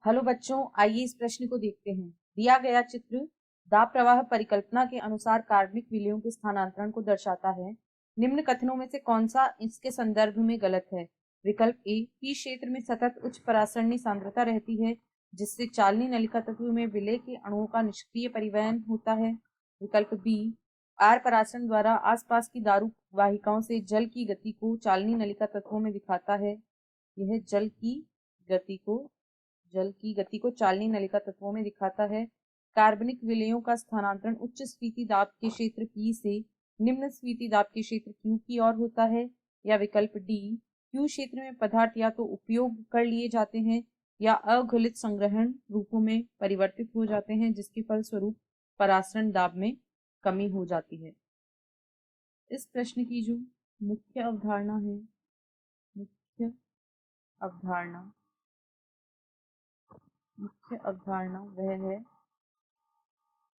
Hello बच्चों, आइए इस प्रश्न को देखते हैं। दिया गया चित्र दाब प्रवाह परिकल्पना के अनुसार कार्बनिक विलयों के स्थानांतरण को दर्शाता है। निम्न कथनों में से कौन सा इसके संदर्भ में गलत है? विकल्प ए, पी क्षेत्र में सतत उच्च परासरणी सांद्रता रहती है जिससे चालनी नलिका तत्व में विलय के अणुओं का निष्क्रिय परिवहन होता है। विकल्प बी, आर परासरण द्वारा आसपास की दारू वाहिकाओं से जल की गति को चालनी नलिका तत्वों में दिखाता है। यह जल की गति को चालनी नलिका तत्वों में दिखाता है। कार्बनिक विलयों का स्थानांतरण उच्च स्फीति दाब के क्षेत्र P से निम्न स्फीति दाब के क्षेत्र Q की ओर होता है। या विकल्प डी, Q क्षेत्र में पदार्थ या तो उपयोग कर लिए जाते हैं या अघुलित संग्रहण रूपों में परिवर्तित हो जाते हैं, जिसके फलस्वरूप परासरण दाब में कमी हो जाती है। इस प्रश्न की जो मुख्य अवधारणा वह है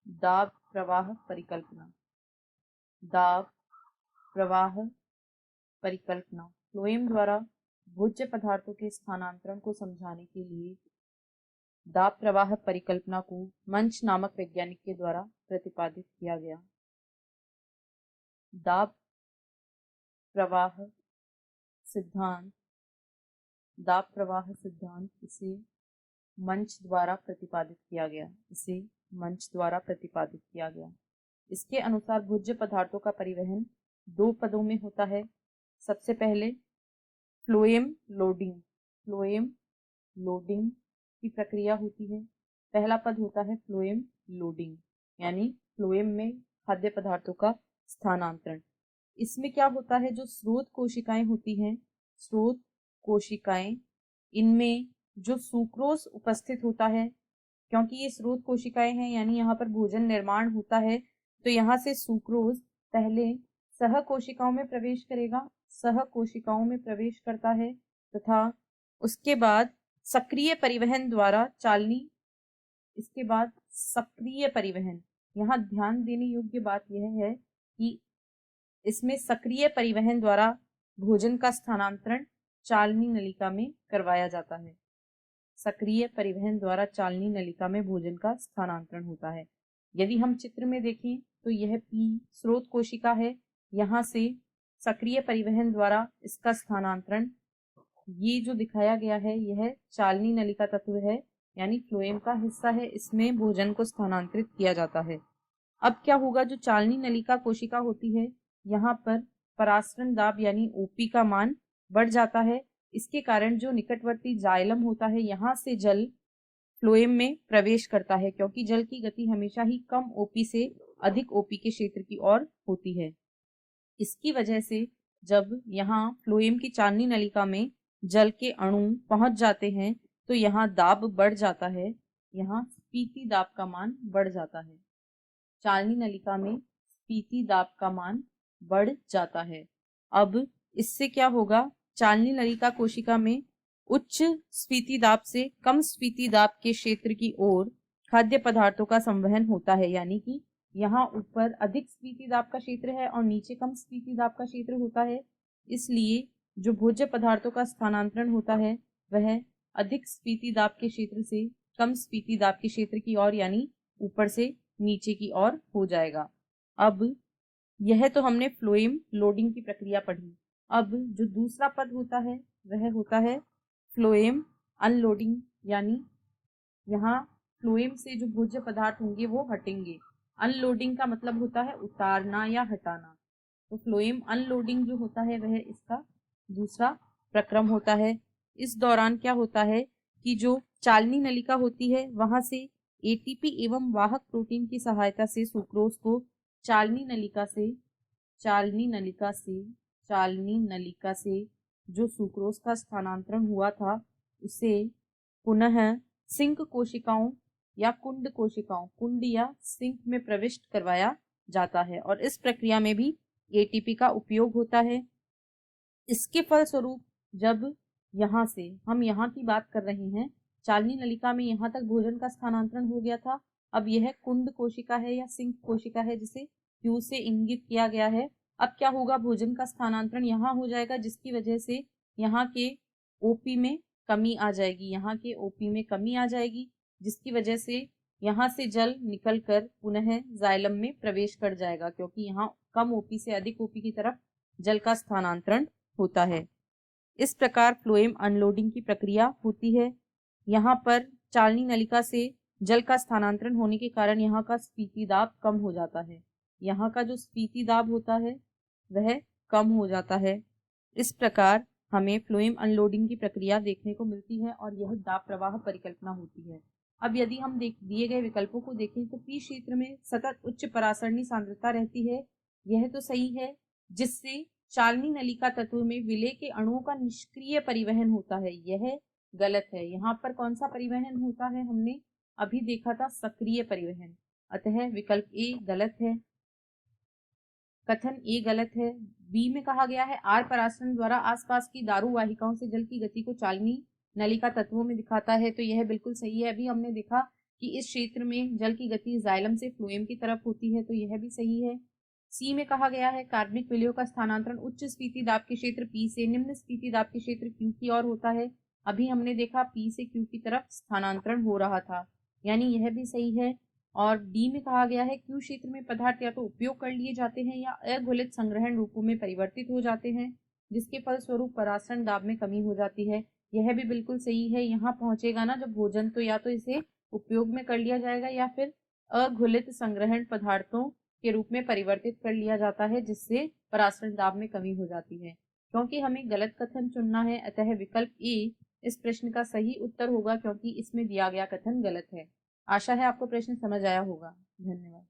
दाब प्रवाह परिकल्पना। फ्लोएम द्वारा भोज्य पदार्थों के स्थानांतरण को समझाने के लिए दाब प्रवाह परिकल्पना को मंच नामक वैज्ञानिक के द्वारा प्रतिपादित किया गया। दाब प्रवाह सिद्धांत इसे मंच द्वारा प्रतिपादित किया गया। इसके अनुसार भोज्य पदार्थों का परिवहन दो पदों में होता है। सबसे पहले फ्लोएम लोडिंग की प्रक्रिया होती है। पहला पद होता है फ्लोएम लोडिंग, यानी फ्लोएम में खाद्य पदार्थों का स्थानांतरण। इसमें क्या होता है, जो स्रोत कोशिकाएं होती हैं, इनमें जो सुक्रोज उपस्थित होता है, क्योंकि ये स्रोत कोशिकाएं हैं यानी यहाँ पर भोजन निर्माण होता है, तो यहाँ से सुक्रोज पहले सह कोशिकाओं में प्रवेश करता है तथा उसके बाद सक्रिय परिवहन द्वारा यहाँ ध्यान देने योग्य बात यह है कि इसमें सक्रिय परिवहन द्वारा भोजन का स्थानांतरण चालनी नलिका में करवाया जाता है। भोजन का स्थानांतरण होता है। यदि हम चित्र में देखें तो यह P स्रोत कोशिका है। यहाँ से सक्रिय परिवहन द्वारा इसका स्थानांतरण, ये जो दिखाया गया है, यह चालनी नलिका तत्व है यानी फ्लोएम का हिस्सा है। इसमें भोजन को स्थानांतरित किया जाता है। अब क्या होगा, जो चालनी नलिका कोशिका होती है, यहाँ पर परासरण दाब यानी ओपी का मान बढ़ जाता है। इसके कारण जो निकटवर्ती जाइलम होता है, यहाँ से जल फ्लोएम में प्रवेश करता है, क्योंकि जल की गति हमेशा ही कम ओपी से अधिक ओपी के क्षेत्र की ओर होती है। इसकी वजह से जब यहाँ फ्लोएम की चालनी नलिका में जल के अणु पहुंच जाते हैं तो यहाँ दाब बढ़ जाता है, यहाँ स्फीति दाब का मान बढ़ जाता है। चालनी नलिका में स्फीति दाब का मान बढ़ जाता है। अब इससे क्या होगा, चालनी नलिका कोशिका में उच्च स्फीति दाब से कम स्फीति दाब के क्षेत्र की ओर खाद्य पदार्थों का संवहन होता है, यानी कि यहाँ ऊपर अधिक स्फीति दाब का क्षेत्र है और नीचे कम स्फीति दाब का क्षेत्र होता है। इसलिए जो भोज्य पदार्थों का स्थानांतरण होता है वह अधिक स्फीति दाब के क्षेत्र से कम स्फीति दाब के क्षेत्र की ओर यानी ऊपर से नीचे की ओर हो जाएगा। अब यह तो हमने फ्लोएम लोडिंग की प्रक्रिया पढ़ी। अब जो दूसरा पद होता है वह होता है फ्लोएम अनलोडिंग, यानी यहाँ फ्लोएम से जो भोज्य पदार्थ होंगे वो हटेंगे। अनलोडिंग का मतलब होता है उतारना या हटाना। तो फ्लोएम अनलोडिंग जो होता है वह इसका दूसरा प्रक्रम होता है। इस दौरान क्या होता है कि जो चालनी नलिका होती है वहां से एटीपी एवं वाहक प्रोटीन की सहायता से सुक्रोज को चालनी नलिका से जो सुक्रोज का स्थानांतरण हुआ था उसे पुनः सिंक कोशिकाओं या कुंड या सिंक में प्रविष्ट करवाया जाता है और इस प्रक्रिया में भी एटीपी का उपयोग होता है। इसके फलस्वरूप जब यहाँ से हम यहाँ की बात कर रहे हैं, चालनी नलिका में यहाँ तक भोजन का स्थानांतरण हो गया था। अब यह कुंड कोशिका है या सिंक कोशिका है जिसे Q से इंगित किया गया है। अब क्या होगा, भोजन का स्थानांतरण यहाँ हो जाएगा, जिसकी वजह से यहाँ के ओपी में कमी आ जाएगी, यहाँ के ओपी में कमी आ जाएगी, जिसकी वजह से यहाँ से जल निकलकर पुनः जाइलम में प्रवेश कर जाएगा, क्योंकि यहाँ कम ओपी से अधिक ओपी की तरफ जल का स्थानांतरण होता है। इस प्रकार फ्लोएम अनलोडिंग की प्रक्रिया होती है। यहाँ पर चालनी नलिका से जल का स्थानांतरण होने के कारण यहाँ का स्फीति दाब कम हो जाता है। यहाँ का जो स्फीति दाब होता है वह कम हो जाता है। इस प्रकार हमें फ्लोएम अनलोडिंग की प्रक्रिया देखने को मिलती है और यह दाब प्रवाह परिकल्पना होती है। अब यदि हम दिए गए विकल्पों को देखें तो पी क्षेत्र में सतत उच्च परासरणी सांद्रता रहती है, यह तो सही है, जिससे चालनी नलिका तत्व में विलेय के अणुओं का निष्क्रिय परिवहन होता है, यह गलत है। यहाँ पर कौन सा परिवहन होता है, हमने अभी देखा था सक्रिय परिवहन, अतः विकल्प ए गलत है। कथन ए गलत है। बी में कहा गया है आर परासरण द्वारा आसपास की दारू वाहिकाओं से जल की गति को चालनी नलिका तत्वों में दिखाता है, तो यह बिल्कुल सही है। अभी हमने देखा कि इस क्षेत्र में जल की गति जाइलम से फ्लोएम की तरफ होती है, तो यह भी सही है। सी में कहा गया है कार्बनिक विलयों का स्थानांतरण उच्च स्फीति दाब के क्षेत्र पी से निम्न स्फीति दाब के क्षेत्र क्यू की ओर होता है। अभी हमने देखा पी से क्यू की तरफ स्थानांतरण हो रहा था, यानी यह भी सही है। और डी में कहा गया है क्यू क्षेत्र में पदार्थ या तो उपयोग कर लिए जाते हैं या अघुलित संग्रहण रूपों में परिवर्तित हो जाते हैं, जिसके फलस्वरूप परासरण दाब में कमी हो जाती है, यह भी बिल्कुल सही है। यहाँ पहुंचेगा ना जब भोजन, तो या तो इसे उपयोग में कर लिया जाएगा या फिर अघुलित संग्रहण पदार्थों के रूप में परिवर्तित कर लिया जाता है, जिससे परासरण दाब में कमी हो जाती है। क्योंकि हमें गलत कथन चुनना है, अतः विकल्प ए इस प्रश्न का सही उत्तर होगा, क्योंकि इसमें दिया गया कथन गलत है। आशा है आपको प्रश्न समझ आया होगा। धन्यवाद।